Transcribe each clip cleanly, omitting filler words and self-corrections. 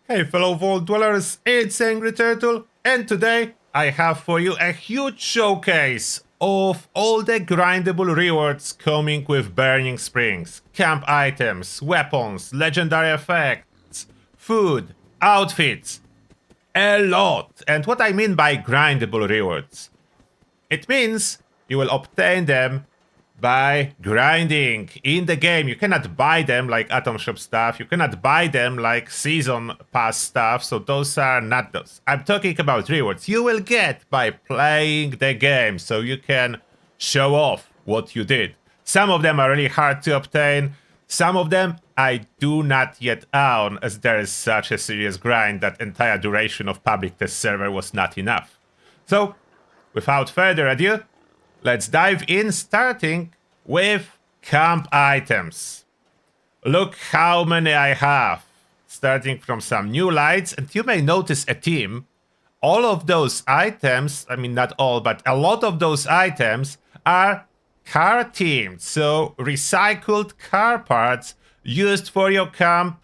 Hey fellow vault dwellers, it's Angry Turtle, and today I have for you a huge showcase of all the grindable rewards coming with Burning Springs. Camp items, weapons, legendary effects, food, outfits, a lot. And what I mean by grindable rewards, it means you will obtain them by grinding in the game. You cannot buy them like Atom Shop stuff. You cannot buy them like Season Pass stuff. So those are not those. I'm talking about rewards you will get by playing the game. So you can show off what you did. Some of them are really hard to obtain. Some of them I do not yet own, as there is such a serious grind that entire duration of public test server was not enough. So, without further ado, let's dive in, starting with camp items. Look how many I have. Starting from some new lights, and you may notice a theme. All of those items, I mean not all, but a lot of those items are car themed. So recycled car parts used for your camp.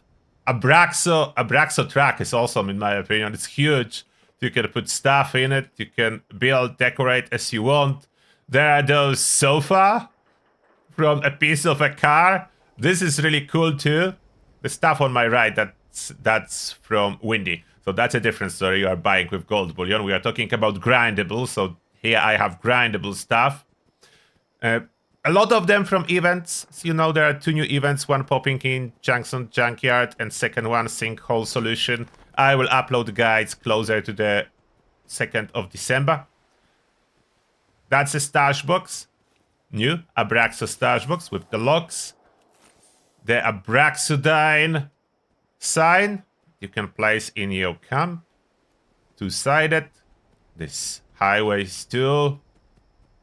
Abraxo truck is awesome in my opinion. It's huge. You can put stuff in it. You can build, decorate as you want. There are those sofa from a piece of a car. This is really cool too. The stuff on my right, that's from Windy. So that's a different story. You are buying with gold bullion. We are talking about grindable. So here I have grindable stuff. A lot of them from events. So you know, there are two new events. One popping in Junction Junkyard and second one Sinkhole Solution. I will upload guides closer to the 2nd of December. That's a stash box. New Abraxo stash box with the locks. The Abraxodine sign you can place in your camp. Two-sided. This highway stool.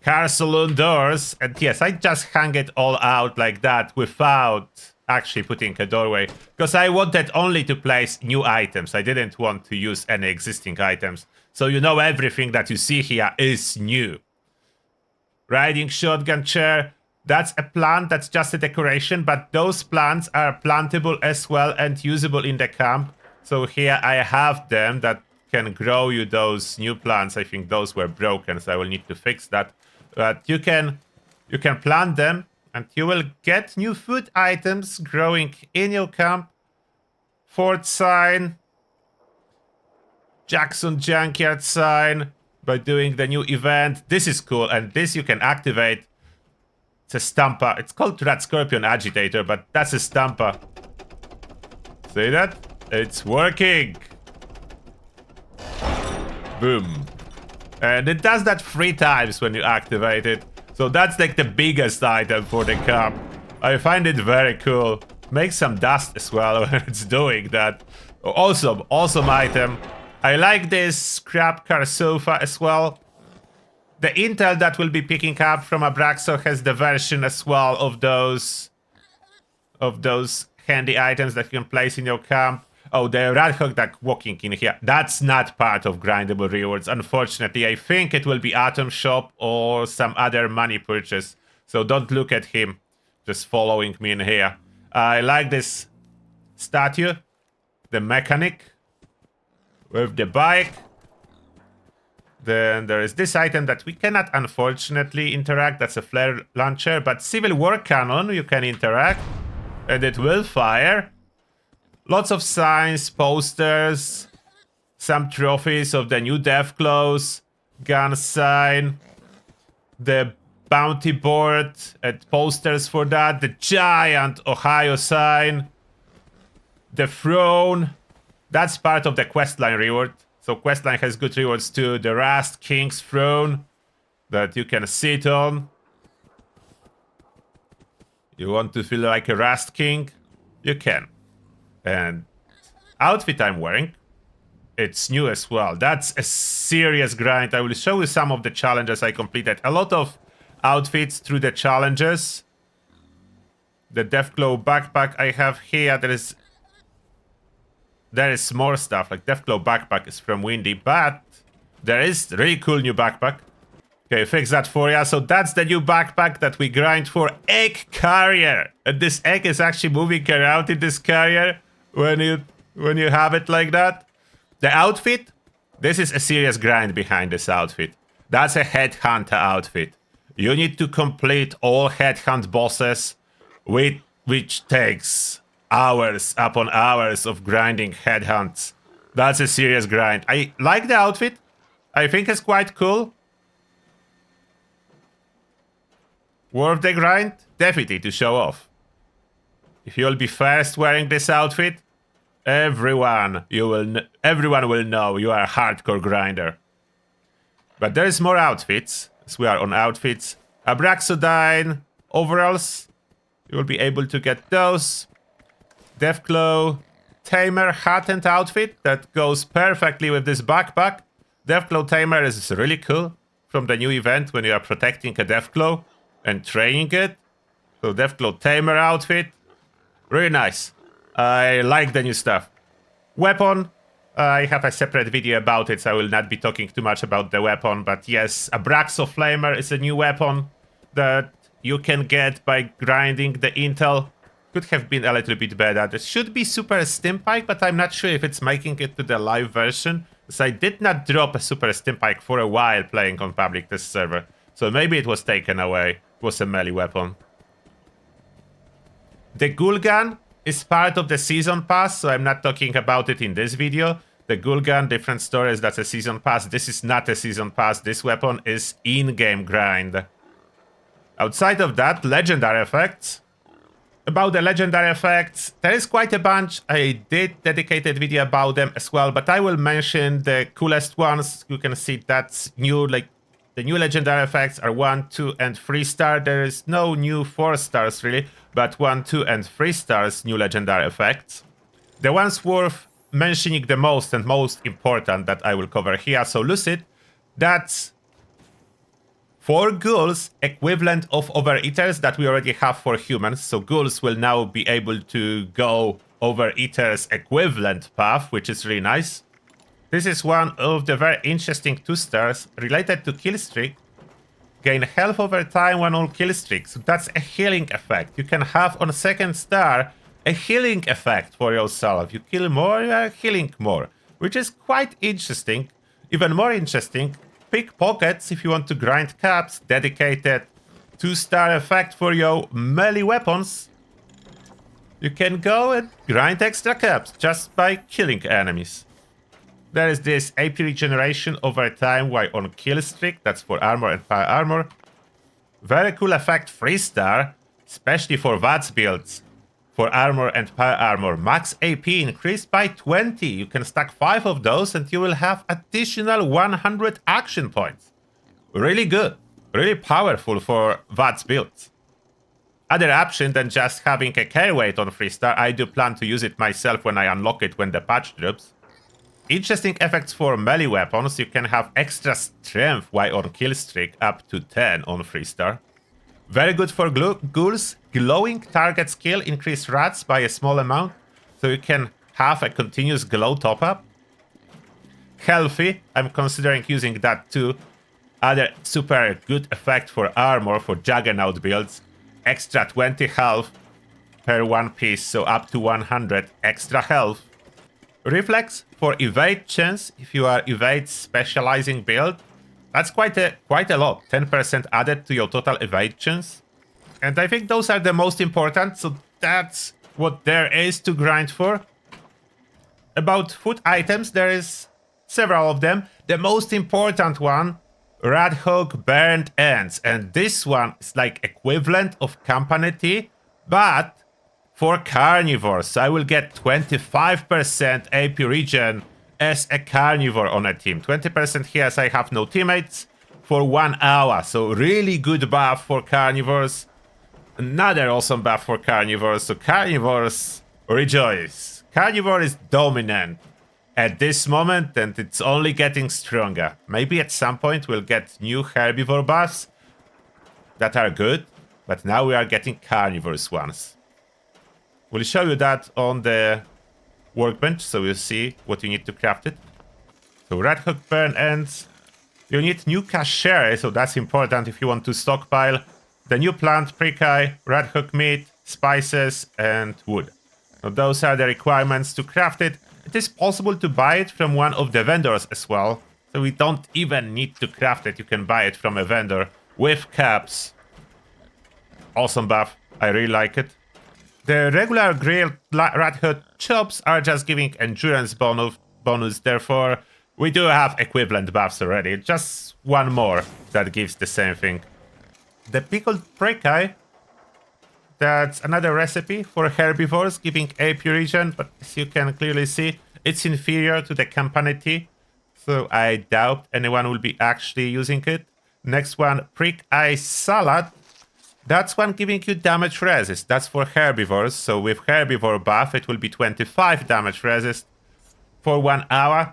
Car saloon doors. And yes, I just hung it all out like that without actually putting a doorway. Because I wanted only to place new items. I didn't want to use any existing items. So you know everything that you see here is new. Riding shotgun chair. That's a plant, that's just a decoration, but those plants are plantable as well and usable in the camp. So here I have them that can grow you those new plants. I think those were broken, so I will need to fix that. But you can plant them and you will get new food items growing in your camp. Fort sign. Jackson Junkyard sign by doing the new event. This is cool, and this you can activate. It's a stamper. It's called Rat Scorpion Agitator, but that's a stamper. See that? It's working. Boom. And it does that 3 times when you activate it. So that's like the biggest item for the camp. I find it very cool. Makes some dust as well when it's doing that. Awesome, awesome item. I like this scrap car sofa as well. The intel that we'll be picking up from Abraxo has the version as well of those handy items that you can place in your camp. Oh, the Radhog that walking in here. That's not part of grindable rewards, unfortunately. I think it will be Atom Shop or some other money purchase. So don't look at him just following me in here. I like this statue. The mechanic with the bike. Then there is this item that we cannot unfortunately interact. That's a flare launcher, but Civil War Cannon you can interact. And it will fire. Lots of signs, posters, some trophies of the new death clothes, gun sign, the bounty board and posters for that, the giant Ohio sign, the throne. That's part of the questline reward. So questline has good rewards too. The Rust King's throne that you can sit on. You want to feel like a Rust King? You can. And outfit I'm wearing, it's new as well. That's a serious grind. I will show you some of the challenges I completed. A lot of outfits through the challenges. The Deathclaw backpack I have here, there is more stuff, like Deathclaw backpack is from Windy, but there is really cool new backpack. Okay, fix that for ya. So that's the new backpack that we grind for. Egg carrier. And this egg is actually moving around in this carrier when you when you have it like that. The outfit, this is a serious grind behind this outfit. That's a headhunter outfit. You need to complete all headhunt bosses, which takes hours upon hours of grinding headhunts. That's a serious grind. I like the outfit. I think it's quite cool. Worth the grind? Definitely to show off. If you'll be first wearing this outfit, everyone will know you are a hardcore grinder. But there's more outfits, as we are on outfits. Abraxodine overalls, you will be able to get those. Deathclaw Tamer hat and outfit that goes perfectly with this backpack. Deathclaw Tamer is really cool from the new event when you are protecting a Deathclaw and training it. So Deathclaw Tamer outfit, really nice. I like the new stuff. Weapon, I have a separate video about it, so I will not be talking too much about the weapon. But yes, Abraxo Flamer is a new weapon that you can get by grinding the intel. Could have been a little bit better. This should be Super Stimpike, but I'm not sure if it's making it to the live version. So I did not drop a Super Stimpike for a while playing on public test server. So maybe it was taken away. It was a melee weapon. The Ghoul Gun is part of the Season Pass, so I'm not talking about it in this video. The Ghoul Gun, different stories, that's a Season Pass. This is not a Season Pass. This weapon is in-game grind. Outside of that, legendary effects. About the legendary effects, there is quite a bunch. I did dedicated video about them as well, but I will mention the coolest ones. You can see that's new, like the new legendary effects are 1, 2, and 3 star. There is no new 4 stars really, but 1, 2, and 3 stars new legendary effects. The ones worth mentioning the most and most important that I will cover here. So Lucid, that's for ghouls, equivalent of overeaters that we already have for humans. So ghouls will now be able to go overeaters equivalent path, which is really nice. This is one of the very interesting 2 stars related to killstreak. Gain health over time when all killstreaks. So that's a healing effect. You can have on 2nd star a healing effect for yourself. You kill more, you are healing more, which is quite interesting. Even more interesting, pickpockets, if you want to grind caps, dedicated 2-star effect for your melee weapons. You can go and grind extra caps just by killing enemies. There is this AP regeneration over time while on kill streak, that's for armor and power armor. Very cool effect, 3-star, especially for VATS builds. For armor and power armor, max AP increased by 20. You can stack 5 of those and you will have additional 100 action points. Really good. Really powerful for VATS builds. Other option than just having a carry weight on 3-star, I do plan to use it myself when I unlock it when the patch drops. Interesting effects for melee weapons. You can have extra strength while on kill streak up to 10 on 3-star. Very good for ghouls. Glowing target skill increase rats by a small amount, so you can have a continuous glow top up. Healthy, I'm considering using that too. Other super good effect for armor for Juggernaut builds. Extra 20 health per 1 piece, so up to 100 extra health. Reflex for evade chance if you are evade specializing build. That's quite a lot. 10% added to your total evade chance. And I think those are the most important, so that's what there is to grind for. About food items, there is several of them. The most important one, Rat Hook Burned Ends. And this one is like equivalent of company tea, but for carnivores. So I will get 25% AP regen as a carnivore on a team. 20% here as I have no teammates for 1 hour. So really good buff for carnivores. Another awesome buff for carnivores. So carnivores rejoice. Carnivore is dominant at this moment and it's only getting stronger. Maybe at some point we'll get new herbivore buffs that are good, but now we are getting carnivores ones. We'll show you that on the workbench, so you'll see what you need to craft it. So Red Hook Burn Ends. You need new cache, so that's important if you want to stockpile the new plant, precai, Red Hook meat, spices, and wood. So those are the requirements to craft it. It is possible to buy it from one of the vendors as well. So we don't even need to craft it. You can buy it from a vendor with caps. Awesome buff. I really like it. The regular grilled rat hood chops are just giving endurance bonus. Therefore, we do have equivalent buffs already. Just one more that gives the same thing. The pickled prickeye. That's another recipe for herbivores giving AP region, but as you can clearly see, it's inferior to the Campanity, so I doubt anyone will be actually using it. Next one, prickeye salad. That's one giving you damage resist. That's for herbivores, so with herbivore buff, it will be 25 damage resist for 1 hour.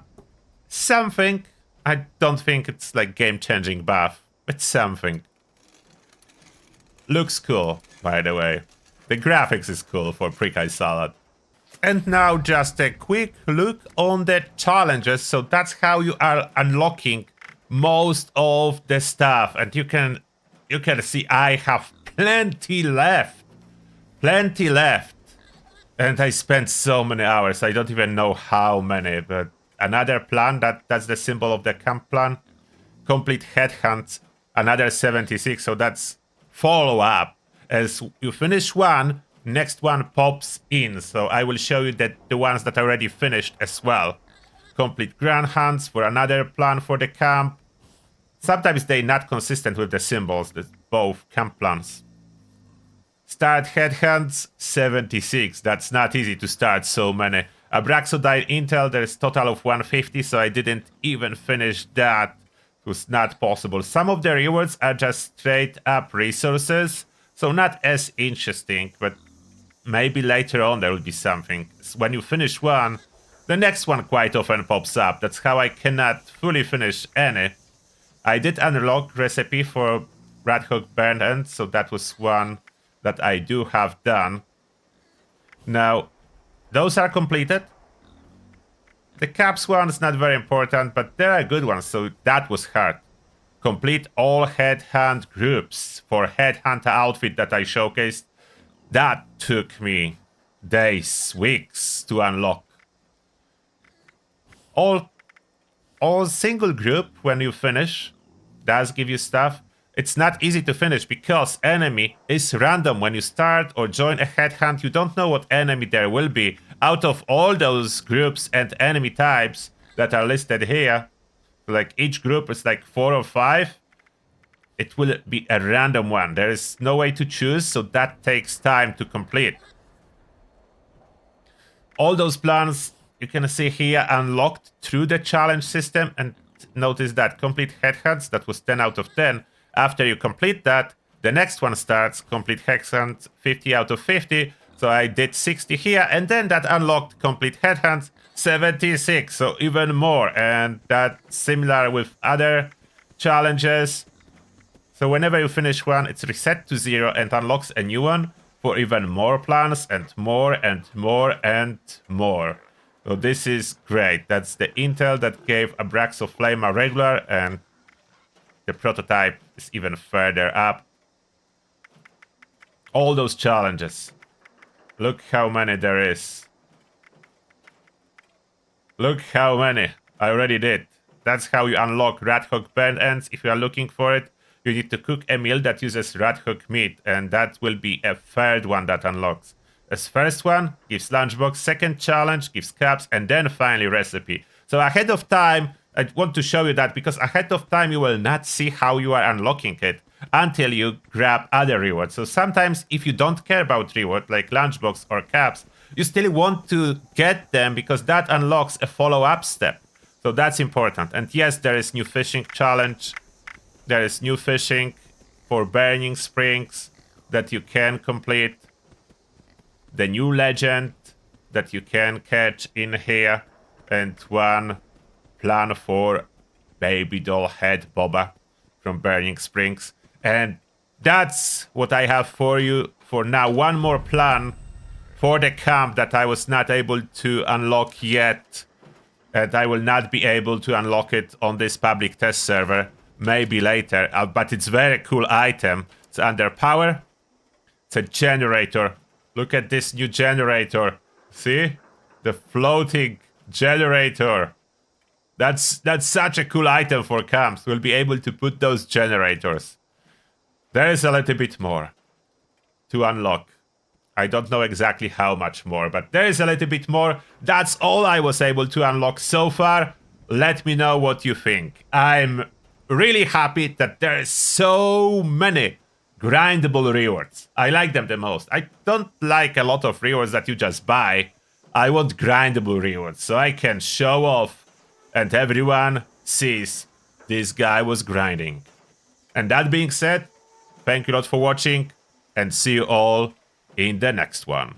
Something. I don't think it's like game-changing buff, but something. Looks cool, by the way. The graphics is cool for prickeye salad. And now just a quick look on the challenges. So that's how you are unlocking most of the stuff. And you can see I have plenty left. Plenty left. And I spent so many hours. I don't even know how many. But another plan, that's the symbol of the camp plan. Complete headhunt. Another 76. So that's follow-up. As you finish one, next one pops in. So I will show you that the ones that are already finished as well. Complete ground hunts for another plan for the camp. Sometimes they're not consistent with the symbols, both camp plans. Start headhunts, 76. That's not easy to start so many. Abraxodile Intel, there's total of 150, so I didn't even finish that. It was not possible. Some of the rewards are just straight up resources, so not as interesting, but maybe later on there will be something. When you finish one, the next one quite often pops up. That's how I cannot fully finish any. I did unlock recipe for Rat Hook Burnt End, so that was one that I do have done. Now, those are completed. The caps one is not very important, but there are good ones, so that was hard. Complete all headhunt groups for headhunter outfit that I showcased. That took me days, weeks to unlock. All single group when you finish does give you stuff. It's not easy to finish because enemy is random. When you start or join a headhunt, you don't know what enemy there will be. Out of all those groups and enemy types that are listed here, like each group is like 4 or 5, it will be a random one. There is no way to choose, so that takes time to complete. All those plans you can see here unlocked through the challenge system, and notice that complete headhunts, that was 10 out of 10. After you complete that, the next one starts, complete headhunt, 50 out of 50. So I did 60 here, and then that unlocked complete headhunt, 76, so even more. And that's similar with other challenges. So whenever you finish one, it's reset to 0 and unlocks a new one for even more plans and more and more and more. So this is great. That's the intel that gave Abraxo Flame a regular, and the prototype is even further up. All those challenges. Look how many there is. Look how many I already did. That's how you unlock Rat Hook Burnt Ends. If you are looking for it, you need to cook a meal that uses rat hook meat, and that will be a third one that unlocks. As first one gives lunchbox, second challenge gives caps, and then finally recipe. So ahead of time, I want to show you that because ahead of time you will not see how you are unlocking it until you grab other rewards. So sometimes if you don't care about reward like lunchbox or caps, you still want to get them because that unlocks a follow-up step. So that's important. And yes, there is new fishing challenge. There is new fishing for Burning Springs that you can complete. The new legend that you can catch in here. And one plan for Baby Doll Head Boba from Burning Springs. And that's what I have for you for now. One more plan for the camp that I was not able to unlock yet. And I will not be able to unlock it on this public test server. Maybe later. But it's a very cool item. It's under power. It's a generator. Look at this new generator. See? The floating generator. That's such a cool item for camps. We'll be able to put those generators. There is a little bit more to unlock. I don't know exactly how much more, but there is a little bit more. That's all I was able to unlock so far. Let me know what you think. I'm really happy that there is so many grindable rewards. I like them the most. I don't like a lot of rewards that you just buy. I want grindable rewards so I can show off and everyone sees this guy was grinding. And that being said, thank you a lot for watching and see you all in the next one.